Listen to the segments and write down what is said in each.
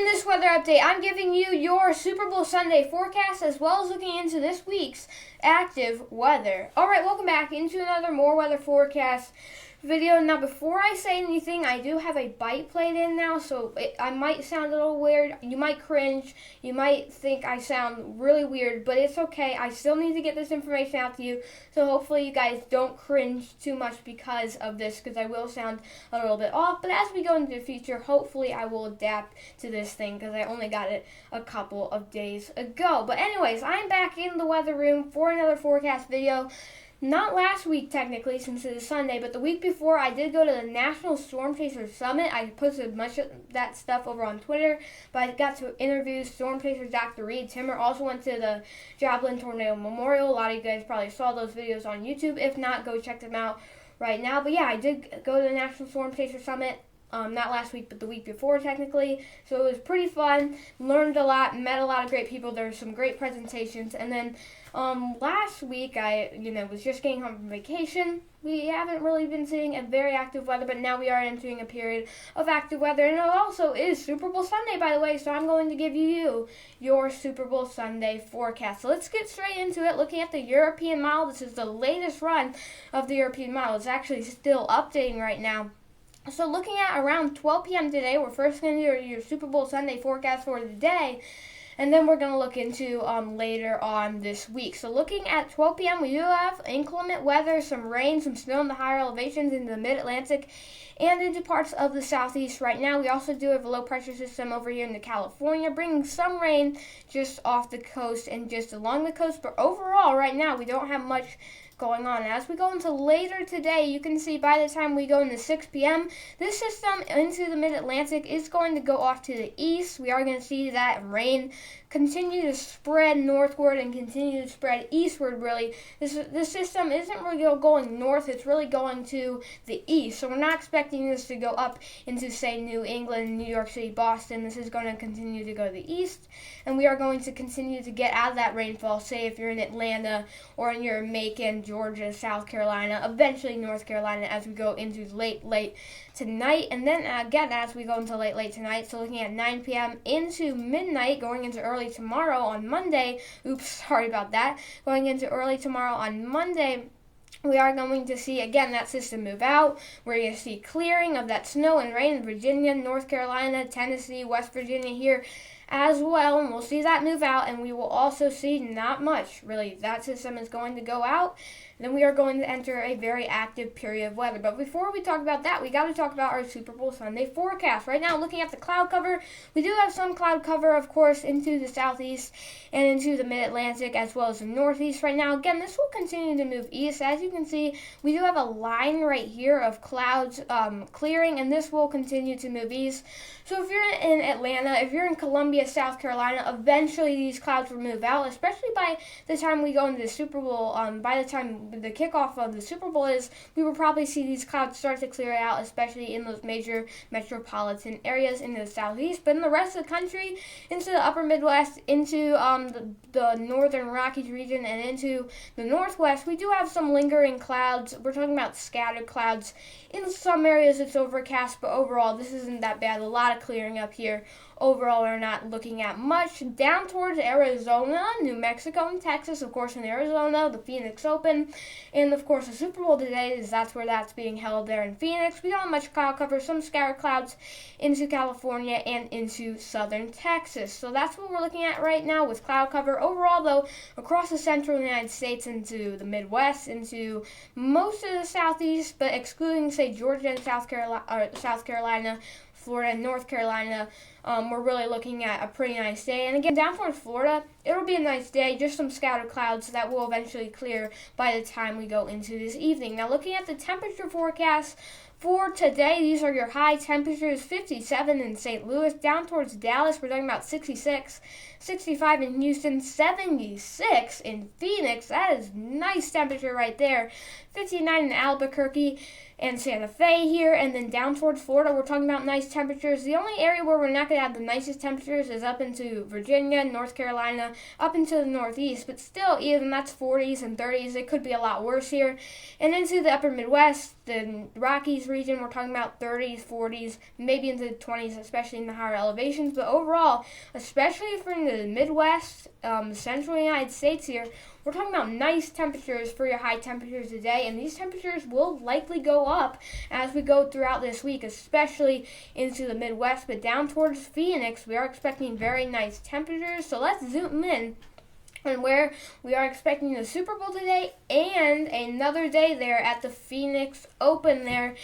this weather update, I'm giving you your Super Bowl Sunday forecast as well as looking into this week's active weather. Alright, welcome back into another more weather forecast video. Now, before I say anything, I do have a bite played in now, so I might sound a little weird. You might cringe. You might think I sound really weird, but it's okay. I still need to get this information out to you, so hopefully you guys don't cringe too much because of this, because I will sound a little bit off. But as we go into the future, hopefully I will adapt to this thing, because I only got it a couple of days ago. But anyways, I'm back in the weather room for another forecast video. Not last week, technically, since it is Sunday, but the week before, I did go to the National Storm Chaser Summit. I posted much of that stuff over on Twitter, but I got to interview Storm Chaser Dr. Reed Timmer. Also went to the Joplin Tornado Memorial. A lot of you guys probably saw those videos on YouTube. If not, go check them out right now. But yeah, I did go to the National Storm Chaser Summit. Not last week, but the week before, technically. So it was pretty fun. Learned a lot, met a lot of great people. There were some great presentations. And then last week, I was just getting home from vacation. We haven't really been seeing a very active weather, but now we are entering a period of active weather. And it also is Super Bowl Sunday, by the way, so I'm going to give you your Super Bowl Sunday forecast. So let's get straight into it. Looking at the European model, this is the latest run of the European model. It's actually still updating right now. So looking at around 12 p.m. today, we're first going to do your Super Bowl Sunday forecast for the day, and then we're going to look into later on this week. So looking at 12 p.m., we do have inclement weather, some rain, some snow in the higher elevations in the mid-Atlantic and into parts of the southeast right now. We also do have a low-pressure system over here in California, bringing some rain just off the coast and just along the coast. But overall, right now, we don't have much going on. As we go into later today, you can see by the time we go into 6 p.m., this system into the mid-Atlantic is going to go off to the east. We are going to see that rain continue to spread northward and continue to spread eastward, really. This system isn't really going north, it's really going to the east. So we're not expecting this to go up into, say, New England, New York City, Boston. This is going to continue to go to the east, and we are going to continue to get out of that rainfall, say if you're in Atlanta or in your Macon, Georgia, South Carolina, eventually North Carolina as we go into late tonight. And then again, as we go into late tonight, so looking at 9 p.m. into midnight, going into early tomorrow on Monday. Oops, sorry about that. Going into early tomorrow on Monday, we are going to see, again, that system move out. We're going to see clearing of that snow and rain in Virginia, North Carolina, Tennessee, West Virginia here as well, and we'll see that move out, and we will also see not much, really. That system is going to go out, and then we are going to enter a very active period of weather. But before we talk about that, we got to talk about our Super Bowl Sunday forecast. Right now, looking at the cloud cover, we do have some cloud cover, of course, into the southeast and into the mid-Atlantic as well as the northeast right now. Again, this will continue to move east. As you can see, we do have a line right here of clouds clearing, and this will continue to move east. So if you're in Atlanta, if you're in Columbia, South Carolina, eventually these clouds will move out, especially by the time we go into the Super Bowl. By the time the kickoff of the Super Bowl is, we will probably see these clouds start to clear out, especially in those major metropolitan areas in the southeast. But in the rest of the country, into the upper Midwest, into the northern Rockies region, and into the northwest, we do have some lingering clouds. We're talking about scattered clouds. In some areas it's overcast, but overall this isn't that bad. A lot of clearing up here. Overall, we're not looking at much. Down towards Arizona, New Mexico, and Texas, of course, in Arizona, the Phoenix Open, and of course the Super Bowl today that's where that's being held there in Phoenix. We don't have much cloud cover, some scattered clouds into California and into southern Texas. So that's what we're looking at right now with cloud cover. Overall, though, across the central United States, into the Midwest, into most of the southeast, but excluding, say, Georgia and South Carolina, Florida and North Carolina, we're really looking at a pretty nice day. And again, down towards Florida, it'll be a nice day, just some scattered clouds that will eventually clear by the time we go into this evening. Now, looking at the temperature forecast for today, these are your high temperatures: 57 in St. Louis. Down towards Dallas, we're talking about 66, 65 in Houston, 76 in Phoenix. That is nice temperature right there. 59 in Albuquerque and Santa Fe here. And then down towards Florida, we're talking about nice temperatures. The only area where we're not going to have the nicest temperatures is up into Virginia, North Carolina, up into the northeast. But still, even that's 40s and 30s. It could be a lot worse here. And into the upper Midwest, the Rockies, 20s region. We're talking about 30s, 40s, maybe into the 20s, especially in the higher elevations. But overall, especially for the Midwest, central United States here, we're talking about nice temperatures for your high temperatures today, and these temperatures will likely go up as we go throughout this week, especially into the Midwest. But down towards Phoenix, we are expecting very nice temperatures. So let's zoom in and where we are expecting the Super Bowl today and another day there at the Phoenix Open there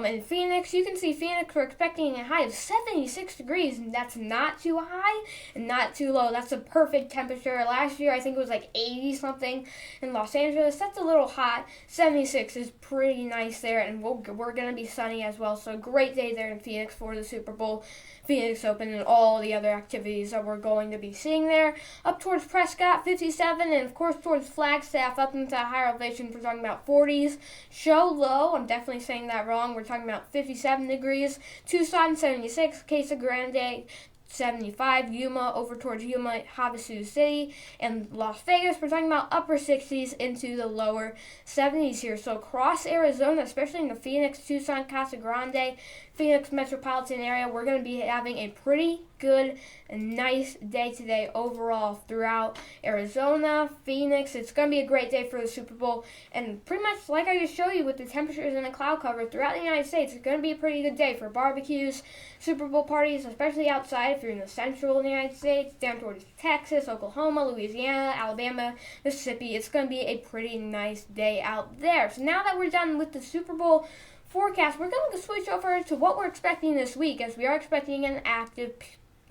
in Phoenix. You can see Phoenix, we're expecting a high of 76 degrees, and that's not too high and not too low. That's a perfect temperature. Last year, I think it was like 80-something in Los Angeles. That's a little hot. 76 is pretty nice there, and we're going to be sunny as well. So a great day there in Phoenix for the Super Bowl, Phoenix Open, and all the other activities that we're going to be seeing there. Up towards Prescott, 57, and of course towards Flagstaff up into higher elevation, we're talking about 40s. Show Low, I'm definitely saying that wrong, we're talking about 57 degrees. Tucson, 76, Casa Grande, 75, Yuma, over towards Yuma, Havasu City, and Las Vegas, we're talking about upper 60s into the lower 70s here. So across Arizona, especially in the Phoenix, Tucson, Casa Grande, Phoenix metropolitan area, we're going to be having a pretty good and nice day today overall throughout Arizona, Phoenix. It's going to be a great day for the Super Bowl, and pretty much like I just showed you with the temperatures and the cloud cover throughout the United States, it's going to be a pretty good day for barbecues, Super Bowl parties, especially outside if you're in the central United States, down towards Texas, Oklahoma, Louisiana, Alabama, Mississippi. It's going to be a pretty nice day out there. So now that we're done with the Super Bowl forecast, we're going to switch over to what we're expecting this week, as we are expecting an active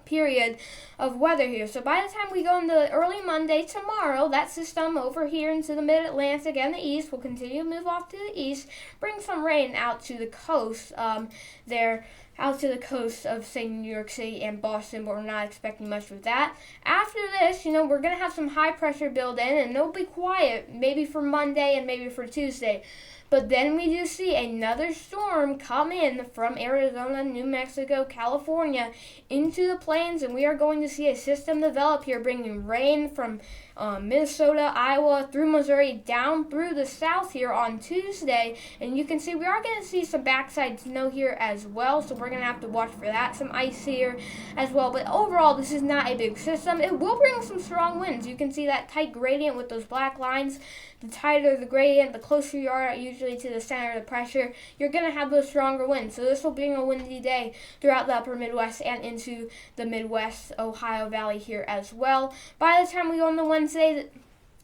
period of weather here. So by the time we go into early Monday tomorrow, that system over here into the mid-Atlantic and the east will continue to move off to the east, bring some rain out to the coast there, out to the coast of, say, New York City and Boston, but we're not expecting much of that. After this, we're going to have some high pressure build in, and it'll be quiet, maybe for Monday and maybe for Tuesday. But then we do see another storm come in from Arizona, New Mexico, California into the plains, and we are going to see a system develop here, bringing rain from Minnesota, Iowa, through Missouri, down through the south here on Tuesday. And you can see we are going to see some backside snow here as well, so we're going to have to watch for that. Some ice here as well. But overall, this is not a big system. It will bring some strong winds. You can see that tight gradient with those black lines. The tighter the gradient, the closer you are usually to the center of the pressure, you're going to have those stronger winds. So this will bring a windy day throughout the upper Midwest and into the Midwest, Ohio Valley here as well. By the time we go on the Wednesday,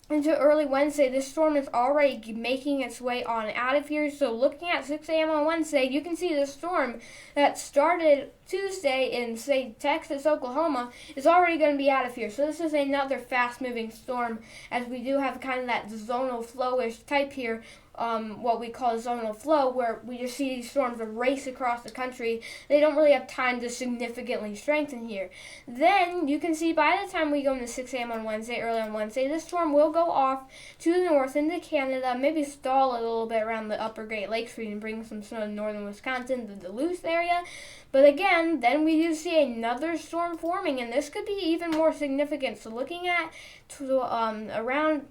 into early Wednesday, this storm is already making its way on out of here. So looking at 6 a.m. on Wednesday, you can see the storm that started Tuesday in, say, Texas, Oklahoma, is already going to be out of here. So this is another fast-moving storm, as we do have kind of that zonal flow-ish type here, what we call zonal flow, where we just see these storms race across the country. They don't really have time to significantly strengthen here. Then you can see by the time we go into 6 a.m. on Wednesday, early on Wednesday, this storm will go off to the north into Canada, maybe stall a little bit around the upper Great Lakes region, bring some snow to northern Wisconsin, the Duluth area. But again, then we do see another storm forming, and this could be even more significant. So looking at around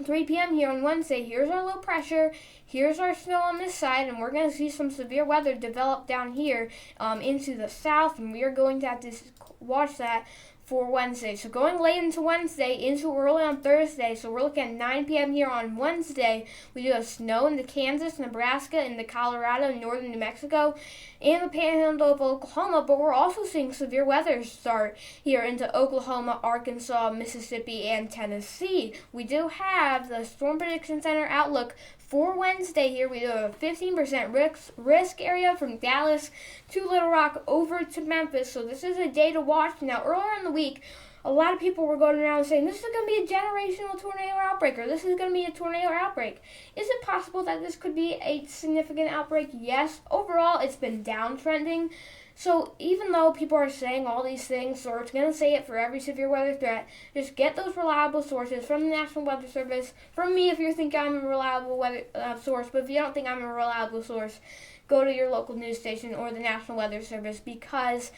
3 p.m. here on Wednesday, here's our low pressure, here's our snow on this side, and we're going to see some severe weather develop down here into the south, and we are going to have to watch that for Wednesday. So going late into Wednesday, into early on Thursday, so we're looking at 9 p.m. here on Wednesday. We do have snow into Kansas, Nebraska, into Colorado, northern New Mexico, and the panhandle of Oklahoma, but we're also seeing severe weather start here into Oklahoma, Arkansas, Mississippi, and Tennessee. We do have the Storm Prediction Center outlook for Wednesday here. We do have a 15% risk area from Dallas to Little Rock over to Memphis. So this is a day to watch. Now, earlier in the week, a lot of people were going around saying this is going to be a generational tornado outbreak, or this is going to be a tornado outbreak. Is it possible that this could be a significant outbreak? Yes. Overall, it's been downtrending. So even though people are saying all these things, or it's going to say it for every severe weather threat, just get those reliable sources from the National Weather Service, from me if you think I'm a reliable weather source, but if you don't think I'm a reliable source, go to your local news station or the National Weather Service, because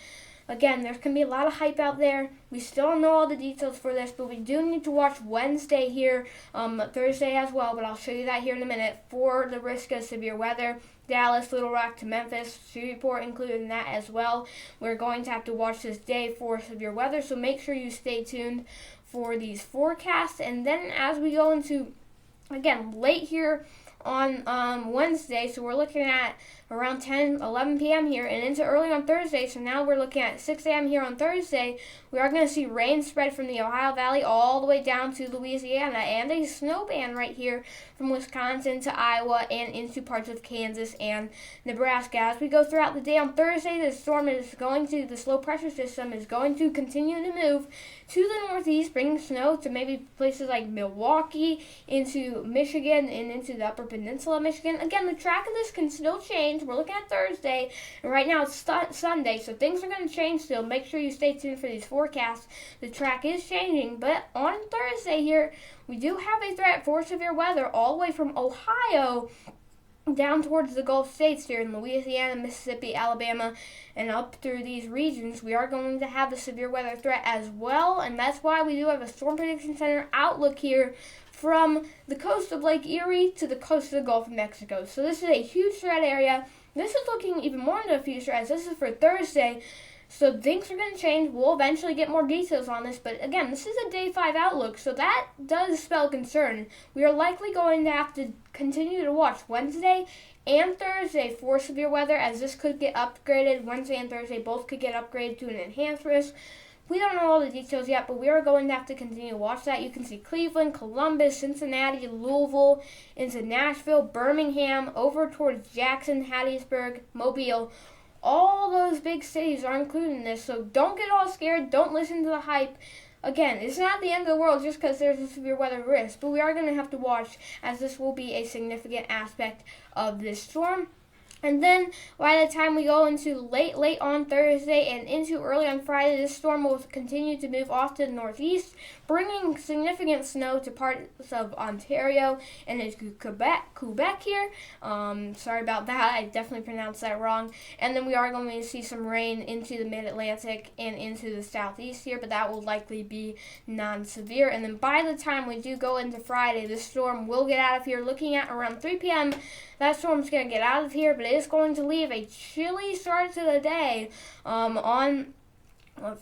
Again, there's going to be a lot of hype out there. We still don't know all the details for this, but we do need to watch Wednesday here, Thursday as well, but I'll show you that here in a minute, for the risk of severe weather. Dallas, Little Rock to Memphis, Shreveport included in that as well. We're going to have to watch this day for severe weather, so make sure you stay tuned for these forecasts. And then as we go into, again, late here on Wednesday, so we're looking at around 10, 11 p.m. here and into early on Thursday, so now we're looking at 6 a.m. here on Thursday. We are going to see rain spread from the Ohio Valley all the way down to Louisiana, and a snow band right here from Wisconsin to Iowa and into parts of Kansas and Nebraska. As we go throughout the day on Thursday, the slow pressure system is going to continue to move to the northeast, bringing snow to maybe places like Milwaukee, into Michigan, and into the upper peninsula of Michigan. Again, the track of this can still change. We're looking at Thursday, and right now it's Sunday, so things are going to change still. Make sure you stay tuned for these forecasts. The track is changing, but on Thursday here, we do have a threat for severe weather all the way from Ohio down towards the Gulf states here in Louisiana, Mississippi, Alabama, and up through these regions. We are going to have a severe weather threat as well, and that's why we do have a Storm Prediction Center outlook here from the coast of Lake Erie to the coast of the Gulf of Mexico. So this is a huge threat area. This is looking even more into the future, as this is for Thursday. So things are going to change. We'll eventually get more details on this. But again, this is a day 5 outlook, so that does spell concern. We are likely going to have to continue to watch Wednesday and Thursday for severe weather, as this could get upgraded. Wednesday and Thursday both could get upgraded to an enhanced risk. We don't know all the details yet, but we are going to have to continue to watch that. You can see Cleveland, Columbus, Cincinnati, Louisville, into Nashville, Birmingham, over towards Jackson, Hattiesburg, Mobile. All those big cities are included in this, so don't get all scared. Don't listen to the hype. Again, it's not the end of the world just because there's a severe weather risk, but we are going to have to watch, as this will be a significant aspect of this storm. And then by the time we go into late on Thursday and into early on Friday, this storm will continue to move off to the northeast, bringing significant snow to parts of Ontario and into Quebec here. Sorry about that. I definitely pronounced that wrong. And then we are going to see some rain into the mid-Atlantic and into the southeast here, but that will likely be non-severe. And then by the time we do go into Friday, this storm will get out of here. Looking at around 3 p.m., that storm's going to get out of here, but it is going to leave a chilly start to the day on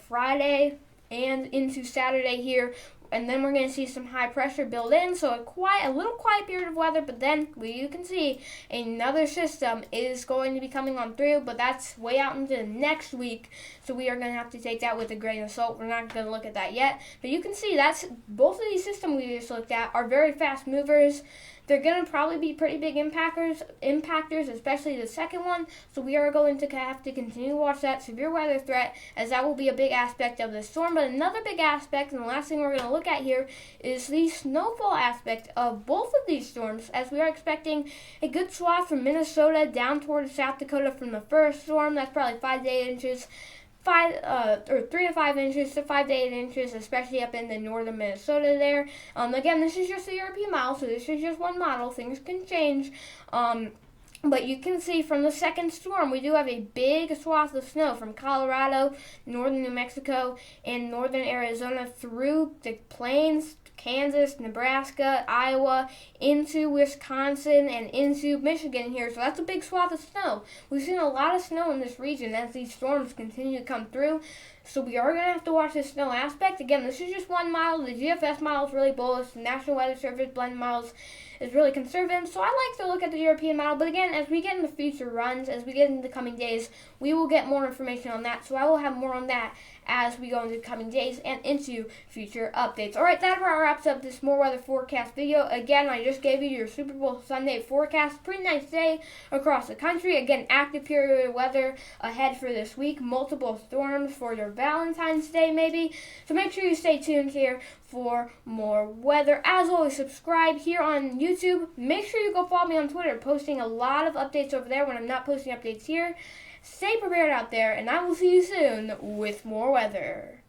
Friday and into Saturday here. And then we're going to see some high pressure build in, so a little quiet period of weather, but then you can see another system is going to be coming on through, but that's way out into the next week, so we are going to have to take that with a grain of salt. We're not going to look at that yet, but you can see that's both of these systems we just looked at are very fast movers. They're going to probably be pretty big impactors, especially the second one. So we are going to have to continue to watch that severe weather threat, as that will be a big aspect of the storm. But another big aspect, and the last thing we're going to look at here, is the snowfall aspect of both of these storms, as we are expecting a good swath from Minnesota down towards South Dakota from the first storm. That's probably 5 to 8 inches. 3 to 5 inches to 5 to 8 inches, especially up in the northern Minnesota there. Again, this is just a European model, so this is just one model. Things can change. But you can see from the second storm, we do have a big swath of snow from Colorado, northern New Mexico, and northern Arizona through the plains, Kansas, Nebraska, Iowa, into Wisconsin, and into Michigan here. So that's a big swath of snow. We've seen a lot of snow in this region as these storms continue to come through. So we are going to have to watch the snow aspect. Again, this is just one model. The GFS model is really bullish. The National Weather Service blend models is really conservative. So I like to look at the European model. But again, as we get into future runs, as we get into the coming days, we will get more information on that. So I will have more on that as we go into the coming days and into future updates. Alright, that about wraps up this More Weather Forecast video. Again, I just gave you your Super Bowl Sunday forecast. Pretty nice day across the country. Again, active period of weather ahead for this week. Multiple storms for your Valentine's Day maybe. So make sure you stay tuned here for more weather. As always, subscribe here on YouTube. Make sure you go follow me on Twitter. Posting a lot of updates over there when I'm not posting updates here. Stay prepared out there, and I will see you soon with more weather.